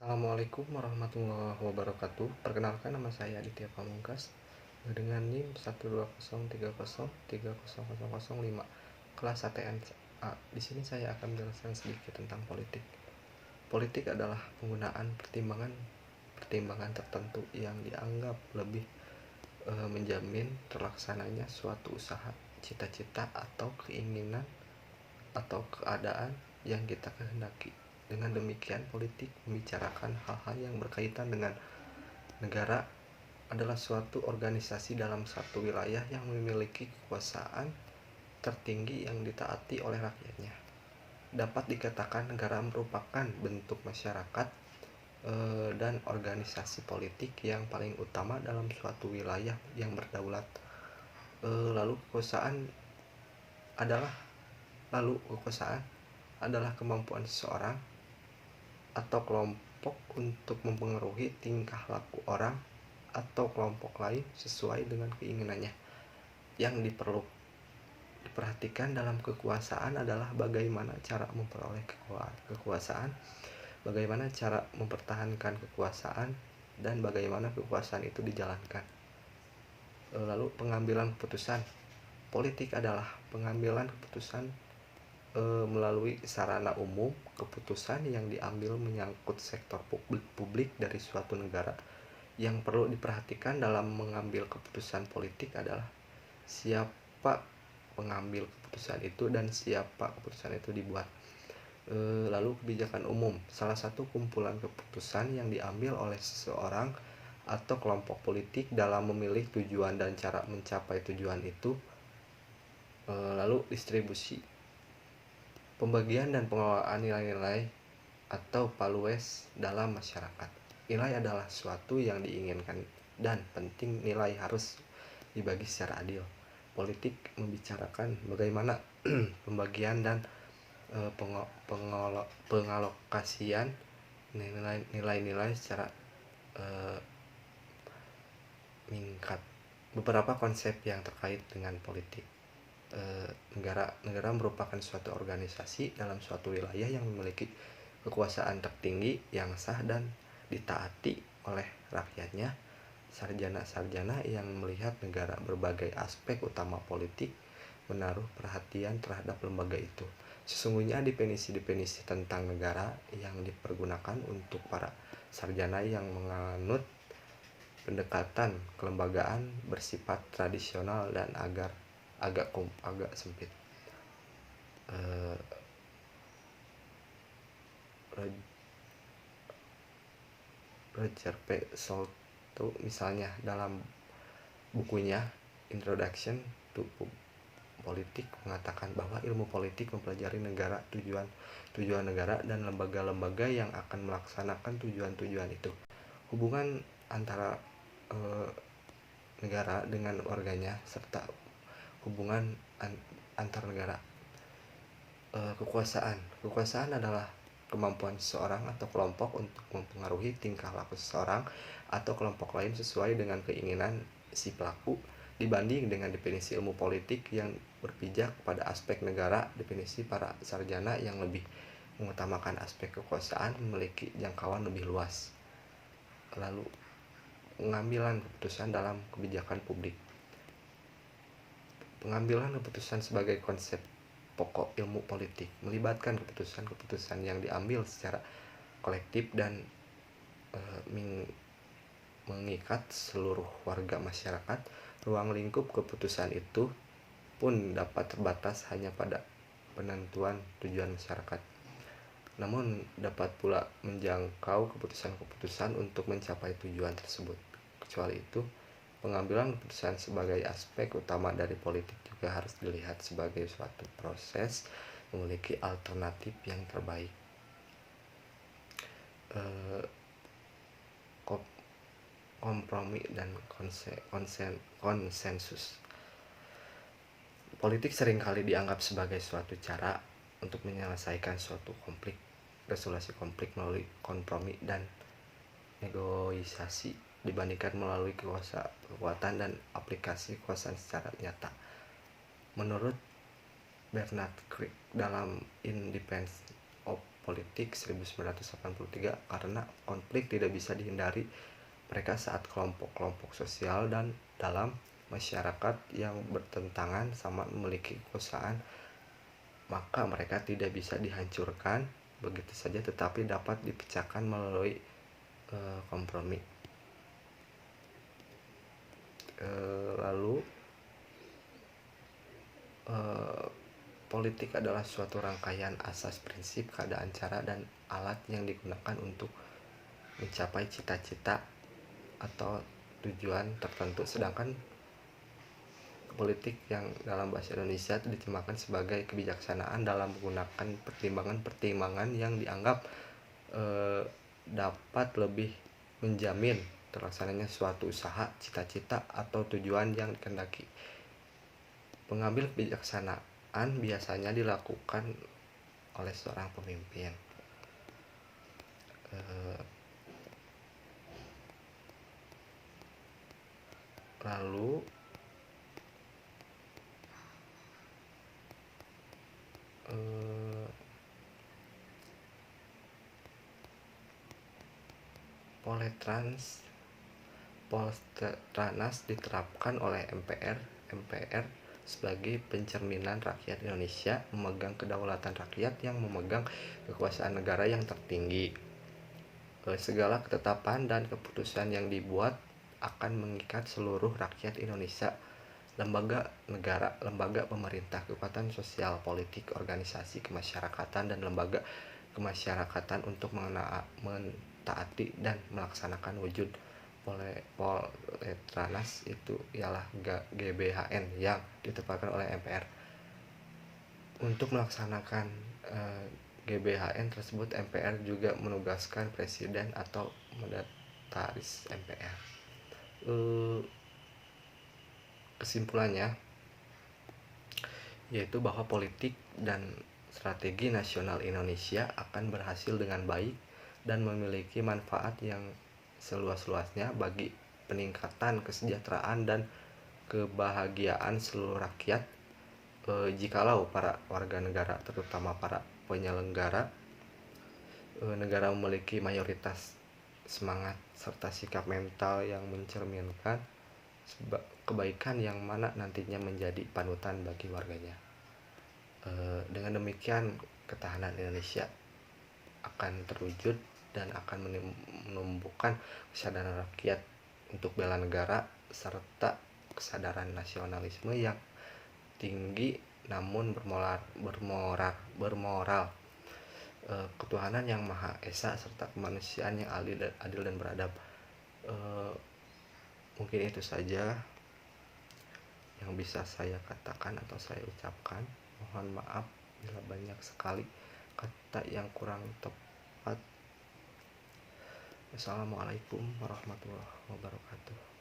Assalamualaikum warahmatullahi wabarakatuh. Perkenalkan, nama saya Aditya Pamungkas dengan NIM 12030300005 kelas ATN A. Di sini saya akan menjelaskan sedikit tentang politik. Politik adalah penggunaan pertimbangan tertentu yang dianggap lebih menjamin terlaksananya suatu usaha, cita-cita atau keinginan atau keadaan yang kita kehendaki. Dengan demikian, politik membicarakan hal-hal yang berkaitan dengan negara, adalah suatu organisasi dalam satu wilayah yang memiliki kekuasaan tertinggi yang ditaati oleh rakyatnya. Dapat dikatakan negara merupakan bentuk masyarakat dan organisasi politik yang paling utama dalam suatu wilayah yang berdaulat. Lalu kekuasaan adalah kemampuan seseorang atau kelompok untuk mempengaruhi tingkah laku orang atau kelompok lain sesuai dengan keinginannya. Yang diperhatikan dalam kekuasaan adalah bagaimana cara memperoleh kekuasaan, bagaimana cara mempertahankan kekuasaan, dan bagaimana kekuasaan itu dijalankan. Lalu pengambilan keputusan. Politik adalah pengambilan keputusan melalui sarana umum. Keputusan yang diambil menyangkut sektor publik dari suatu negara. Yang perlu diperhatikan dalam mengambil keputusan politik adalah siapa pengambil keputusan itu dan siapa keputusan itu dibuat. Lalu kebijakan umum, salah satu kumpulan keputusan yang diambil oleh seseorang atau kelompok politik dalam memilih tujuan dan cara mencapai tujuan itu. Lalu distribusi, pembagian dan pengelolaan nilai-nilai atau values dalam masyarakat. Nilai adalah suatu yang diinginkan dan penting. Nilai harus dibagi secara adil. Politik membicarakan bagaimana pembagian dan pengalokasian nilai-nilai secara meningkat. Beberapa konsep yang terkait dengan politik. Negara merupakan suatu organisasi dalam suatu wilayah yang memiliki kekuasaan tertinggi yang sah dan ditaati oleh rakyatnya. Sarjana-sarjana yang melihat negara berbagai aspek utama politik menaruh perhatian terhadap lembaga itu. Sesungguhnya definisi-definisi tentang negara yang dipergunakan untuk para sarjana yang menganut pendekatan kelembagaan bersifat tradisional dan agak sempit. Roger P. Salto misalnya dalam bukunya Introduction to Politik mengatakan bahwa ilmu politik mempelajari negara, tujuan negara dan lembaga-lembaga yang akan melaksanakan tujuan-tujuan itu. Hubungan antara negara dengan warganya serta hubungan antar negara. Kekuasaan adalah kemampuan seseorang atau kelompok untuk mempengaruhi tingkah laku seseorang atau kelompok lain sesuai dengan keinginan si pelaku. Dibanding dengan definisi ilmu politik yang berpijak pada aspek negara, definisi para sarjana yang lebih mengutamakan aspek kekuasaan memiliki jangkauan lebih luas. Lalu pengambilan keputusan dalam kebijakan publik. Pengambilan keputusan sebagai konsep pokok ilmu politik melibatkan keputusan-keputusan yang diambil secara kolektif dan mengikat seluruh warga masyarakat. Ruang lingkup keputusan itu pun dapat terbatas hanya pada penentuan tujuan masyarakat, namun dapat pula menjangkau keputusan-keputusan untuk mencapai tujuan tersebut. Kecuali itu, pengambilan keputusan sebagai aspek utama dari politik juga harus dilihat sebagai suatu proses memiliki alternatif yang terbaik. Kompromi dan konsensus. Politik seringkali dianggap sebagai suatu cara untuk menyelesaikan suatu resolusi konflik melalui kompromi dan negosiasi dibandingkan melalui kekuatan dan aplikasi kekuasaan secara nyata. Menurut Bernard Crick dalam Independence of politik 1983 karena konflik tidak bisa dihindari mereka saat kelompok-kelompok sosial dan dalam masyarakat yang bertentangan sama memiliki kekuasaan, maka mereka tidak bisa dihancurkan begitu saja tetapi dapat dipecahkan melalui kompromi. Lalu politik adalah suatu rangkaian asas, prinsip, keadaan, cara, dan alat yang digunakan untuk mencapai cita-cita atau tujuan tertentu. Sedangkan politik yang dalam bahasa Indonesia itu diterjemahkan sebagai kebijaksanaan dalam menggunakan pertimbangan-pertimbangan yang dianggap dapat lebih menjamin terlaksananya suatu usaha, cita-cita, atau tujuan yang dikehendaki. Pengambil kebijaksanaan biasanya dilakukan oleh seorang pemimpin. Lalu Prolegnas diterapkan oleh MPR sebagai pencerminan rakyat Indonesia, memegang kedaulatan rakyat yang memegang kekuasaan negara yang tertinggi. Segala ketetapan dan keputusan yang dibuat akan mengikat seluruh rakyat Indonesia. Lembaga negara, lembaga pemerintah, kekuatan sosial, politik, organisasi kemasyarakatan, dan lembaga kemasyarakatan untuk mentaati dan melaksanakan wujud Prolegnas itu ialah GBHN yang ditetapkan oleh MPR. Untuk melaksanakan GBHN tersebut, MPR juga menugaskan presiden atau mandataris MPR. Kesimpulannya yaitu bahwa politik dan strategi nasional Indonesia akan berhasil dengan baik dan memiliki manfaat yang seluas-luasnya bagi peningkatan kesejahteraan dan kebahagiaan seluruh rakyat jikalau para warga negara, terutama para penyelenggara negara, memiliki mayoritas semangat serta sikap mental yang mencerminkan kebaikan yang mana nantinya menjadi panutan bagi warganya. Dengan demikian ketahanan Indonesia akan terwujud dan akan menumbuhkan kesadaran rakyat untuk bela negara serta kesadaran nasionalisme yang tinggi namun bermoral, ketuhanan yang Maha Esa serta kemanusiaan yang adil dan beradab. Mungkin itu saja yang bisa saya katakan atau saya ucapkan. Mohon maaf bila banyak sekali kata yang kurang tepat. Assalamualaikum warahmatullahi wabarakatuh.